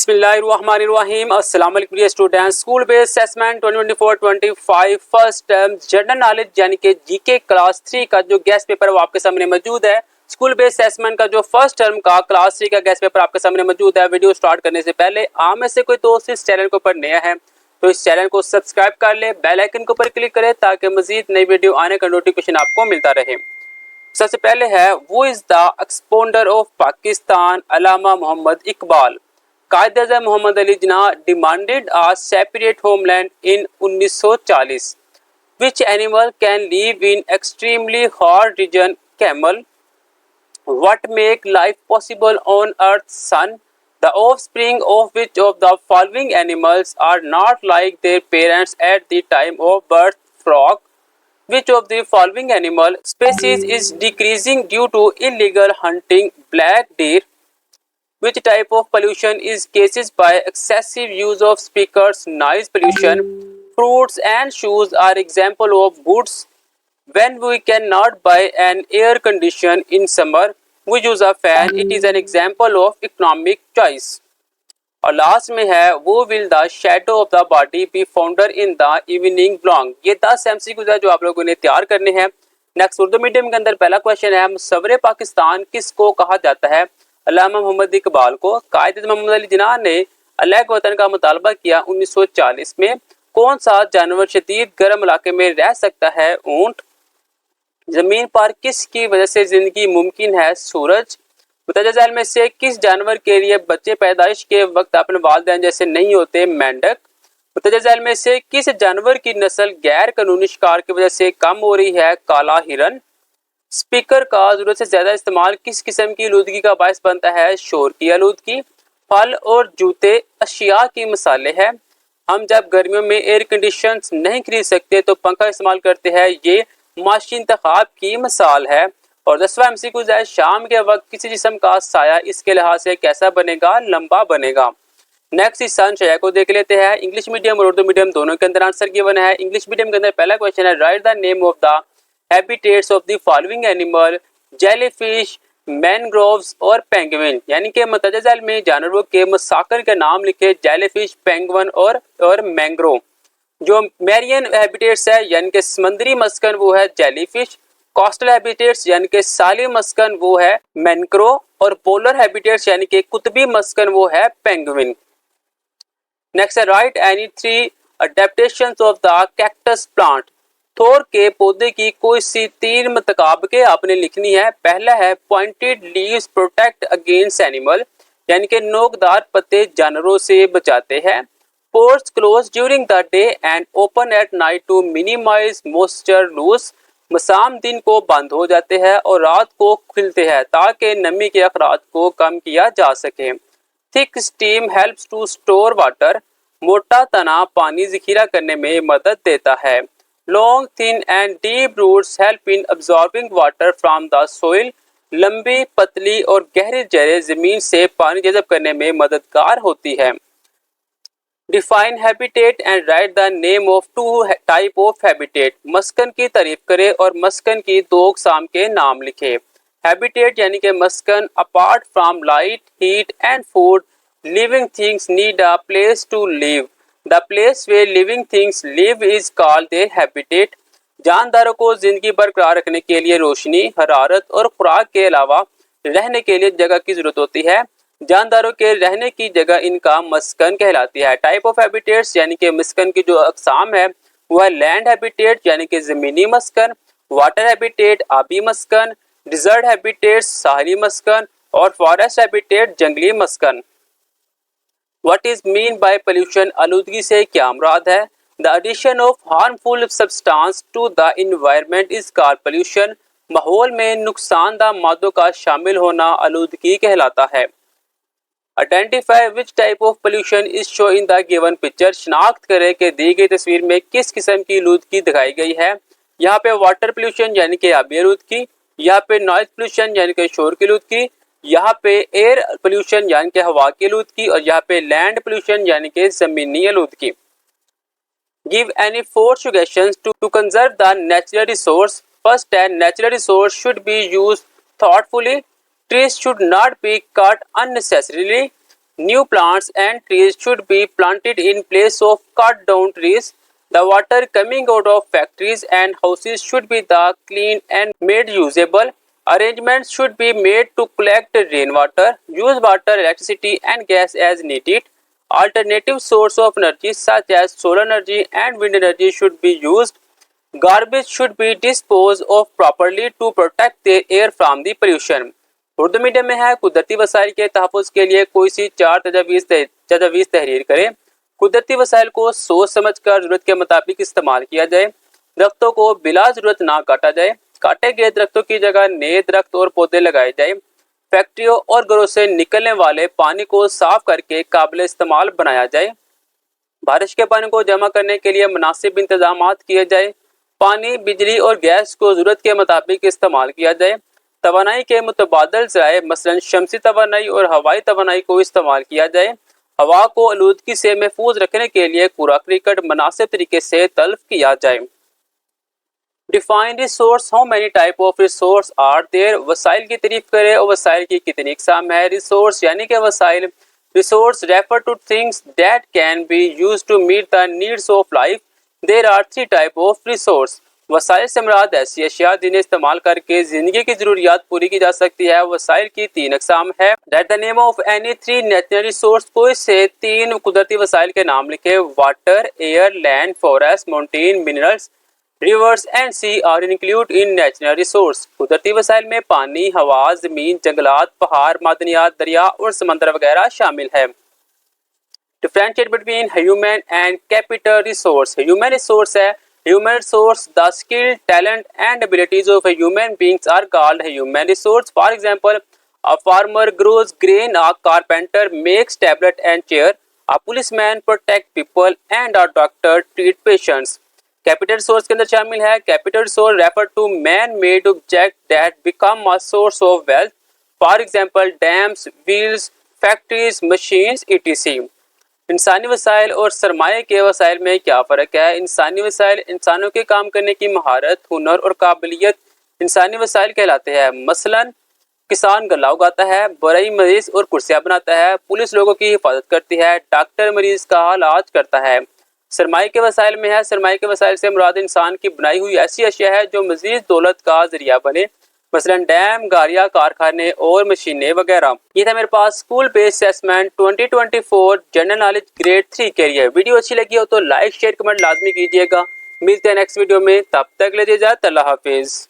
बिस्मिल्लाहिर्रहमानिर्रहीम। अस्सलाम वालेकुम dear students. School based assessment 2024-25 first term general knowledge यानी कि जीके क्लास 3 का जो गेस्ट पेपर है वो आपके सामने मौजूद है। स्कूल बेस्ड असेसमेंट का जो फर्स्ट टर्म का क्लास 3 का गेस्ट पेपर आपके सामने मौजूद है। वीडियो स्टार्ट करने से पहले आप में से कोई दोस्त इस चैनल के ऊपर नया है तो इस चैनल को सब्सक्राइब कर ले, बेल आइकन के ऊपर क्लिक करें ताकि मजीद नई वीडियो आने का नोटिफिकेशन आपको मिलता रहे। सबसे पहले है वो is the expounder of Pakistan Allama Mohammad Iqbal. Quaid-e-Azam Mohammad Ali Jinnah demanded a separate homeland in 1940. Which animal can live in extremely hot region? Camel. What make life possible on Earth's sun? The offspring of which of the following animals are not like their parents at the time of birth? Frog. Which of the following animal species is decreasing due to illegal hunting? Black deer. Which type of pollution is caused by excessive use of speakers? Noise pollution. Fruits and shoes are example of goods. When we cannot buy an air condition in summer, we use a fan. It is an example of economic choice. और last में है वो will the shadow of the body be founder in the evening long. ये 10 MCQ है जो आप लोगों ने तैयार करने हैं। नेक्स्ट उर्दू मीडियम के अंदर पहला क्वेश्चन है मुसव्विर पाकिस्तान किसको कहा जाता है? अल्लामा मोहम्मद इकबाल को। कायद मोहम्मद अली जिन्ना ने अलग वतन का मुतालबा किया 1940 में। कौन सा जानवर शदीद गर्म इलाके में रह सकता है? ऊंट। जमीन पर किसकी वजह से जिंदगी मुमकिन है? सूरज। मुतअद्दिद झैल में से किस जानवर के लिए बच्चे पैदाइश के वक्त अपने वालिदैन जैसे नहीं होते? मेंढक। मुतअद्दिद झैल में से किस जानवर की नस्ल गैर कानूनी शिकार की वजह से कम हो रही है? काला हिरन। स्पीकर का जरूरत से ज्यादा इस्तेमाल किस किस्म की आलूदगी का बायस बनता है? शोर की आलूदगी। फल और जूते अशिया की मिसालें हैं। हम जब गर्मियों में एयर कंडीशन नहीं खरीद सकते तो पंखा इस्तेमाल करते हैं, ये माशी इंतखाब की मिसाल है। और 10वां MCQ है शाम के वक्त किसी जिस्म का साया इसके लिहाज से कैसा बनेगा? लंबा बनेगा। नेक्स्ट इस शया को देख लेते हैं। इंग्लिश मीडियम और उर्दू मीडियम दोनों के अंदर आंसर गिवन है। इंग्लिश मीडियम के अंदर पहला क्वेश्चन है write the name of the habitats of the following animal? Jellyfish, mangroves और पेंगुइन। यानी कि मुतअद्दिद झैल में जानवरों के मसाकर के नाम लिखे जेलीफिश, पेंगुइन और मैंग्रोव। जो मैरियन हैबिटेट्स है यानी कि समुद्री मस्कन वो है जेलीफिश। कोस्टल हैबिटेट्स यानी कि साली मस्कन वो है मैंग्रोव। और पोलर हैबिटेट्स यानी कि कुतबी मस्कन वो है पेंगुइन। नेक्स्ट है write any 3 adaptations of the cactus plant. थोर के पौधे की कोई सी 3 मुताबिके आपने लिखनी है। पहला है pointed leaves protect against animal यानी कि नोकदार पत्ते जानवरों से बचाते हैं। Pores close during the day and open at night to minimize moisture lose. मसाम दिन को बंद हो जाते हैं और रात को खुलते हैं ताकि नमी के अखराज को कम किया जा सके। Thick stem helps to store water. मोटा तना पानी जखीरा करने में मदद देता है। Long thin and deep roots help in absorbing water from the soil. लंबी, पतली और गहरी जड़ें जमीन से पानी जज़ब करने में मददगार होती है। Define habitat and write the name of 2 type of habitat. मस्कन की तारीफ करें और मस्कन की 2 अक़साम के नाम लिखे। हैबिटेट यानी कि मस्कन apart from light, heat and food, living things need a place to live. The place where living things live is called their habitat. जानदारों को जिंदगी बरकरार रखने के लिए रोशनी, हरारत और खुराक के अलावा रहने के लिए जगह की जरूरत होती है। जानदारों के रहने की जगह इनका मस्कन कहलाती है। टाइप ऑफ हैबिटेट्स यानी कि मस्कन की जो अक़साम है वह लैंड हैबिटेट यानी कि ज़मीनी मस्कन, वाटर हैबिटेट आबी मस्कन, डिजर्ट हैबिटेट साहली मस्कन और फॉरेस्ट हैबिटेट जंगली मस्कन। What is mean by pollution? आलूदगी से क्या मुराद है? The addition of harmful substance to the environment is called pollution. माहौल में नुकसानदा मादों का शामिल होना आलूदगी कहलाता है। Identify which type of pollution is shown in the given picture. शनाख्त करें कि दी गई तस्वीर में किस किस्म की आलूदगी दिखाई गई है। यहाँ पे वाटर पोल्यूशन यानी कि आबी आलूदगी, यहाँ पे नॉइज पोल्यूशन यानी कि शोर की आलूदगी, यहाँ पे एयर पोल्यूशन यानी कि हवा की आलूदगी और यहाँ पे लैंड पोल्यूशन यानी कि जमीनी आलूदगी। Give any 4 suggestions to conserve the natural resource. First, a natural resource should be used thoughtfully. Trees should not be cut unnecessarily. New plants and trees should be planted in place of cut down trees. The water coming out of factories and houses should be cleaned and made usable. Arrangements should be made to collect rainwater, use water, electricity and gas as needed. Alternative sources of energy such as solar energy and wind energy should be used. Garbage should be disposed of properly to protect the air from the pollution. Urdu medium में है कुदरती वसाइल के तहफ़्फ़ुज़ के लिए कोई सी 4 तजावीज़ तहरीर करें। कुदरती वसाइल को सोच समझ कर ज़रूरत के मुताबिक इस्तेमाल किया जाए। दरख्तों को बिला ज़रूरत ना काटा जाए। काटे गए दरख्तों की जगह नए दरख्त और पौधे लगाए जाए। फैक्ट्रियों और घरों से निकलने वाले पानी को साफ करके काबिल इस्तेमाल बनाया जाए। बारिश के पानी को जमा करने के लिए मुनासिब इंतजाम किए जाए। पानी, बिजली और गैस को ज़रूरत के मुताबिक इस्तेमाल किया जाए। तवानाई के मुतबादल ज़राए मसलन शमसी तवानाई और हवाई तवानाई को इस्तेमाल किया जाए। हवा को आलूदगी से महफूज रखने के लिए कूड़ा करकट मुनासिब तरीके से तल्फ किया जाए। Define resource, how many type of resource are there. वसाइल की तारीफ करें और वसाइल की कितनी इकसाम है। रिसोर्स यानी कि वसाइल। Resource refer to things that can be used to meet the needs of life. There are 3 type of resource. वसाइल से मुराद ऐसी अशिया जिन्हें इस्तेमाल करके जिंदगी की जरूरियात पूरी की जा सकती है। वसाइल की 3 अकसाम है। Write the name of any 3 natural resource. कोई से 3 कुदरती वसाइल के नाम लिखे। Water, air, land, forest, mountain, minerals, rivers and sea are include in natural resource. कुदरती वसाइल में पानी, हवा, जमीन, जंगलात, पहाड़, मादनियात, दरिया और समंदर वगैरह शामिल है। Differentiate between human and capital resource. Human resource है human resource. The skill, talent and abilities of a human beings are called human resource. For example, a farmer grows grain, a carpenter makes tablet and chair, a policeman protect people and a doctor treat patients. Capital resource के अंदर शामिल है। Capital resource refer to man made object that become a source of wealth. For example dams, wheels, factories, machines etc. इंसानी वसाइल और सरमाए के वसाइल में क्या फ़र्क है। इंसानी वसाइल इंसानों के काम करने की महारत, हुनर और काबिलियत इंसानी वसाइल कहलाते हैं। मसलन किसान गल्ला उगाता है, बरई मरीज और कुर्सियाँ बनाता है, पुलिस लोगों की हिफाजत करती है, डॉक्टर मरीज का इलाज करता है। सरमाए के वसाइल में है। सरमाए के वसाइल से मुराद इंसान की बनाई हुई ऐसी अशिया है जो मजीद दौलत का जरिया बने, मसलन डैम, गाड़ियाँ, कारखाने और मशीनें वगैरह। ये था मेरे पास school based assessment 2024 general knowledge grade 3 के लिए। वीडियो अच्छी लगी हो तो लाइक, शेयर, कमेंट लाजमी कीजिएगा। मिलते हैं नेक्स्ट वीडियो में, तब तक ले इजाज़त, अल्लाह हाफिज़।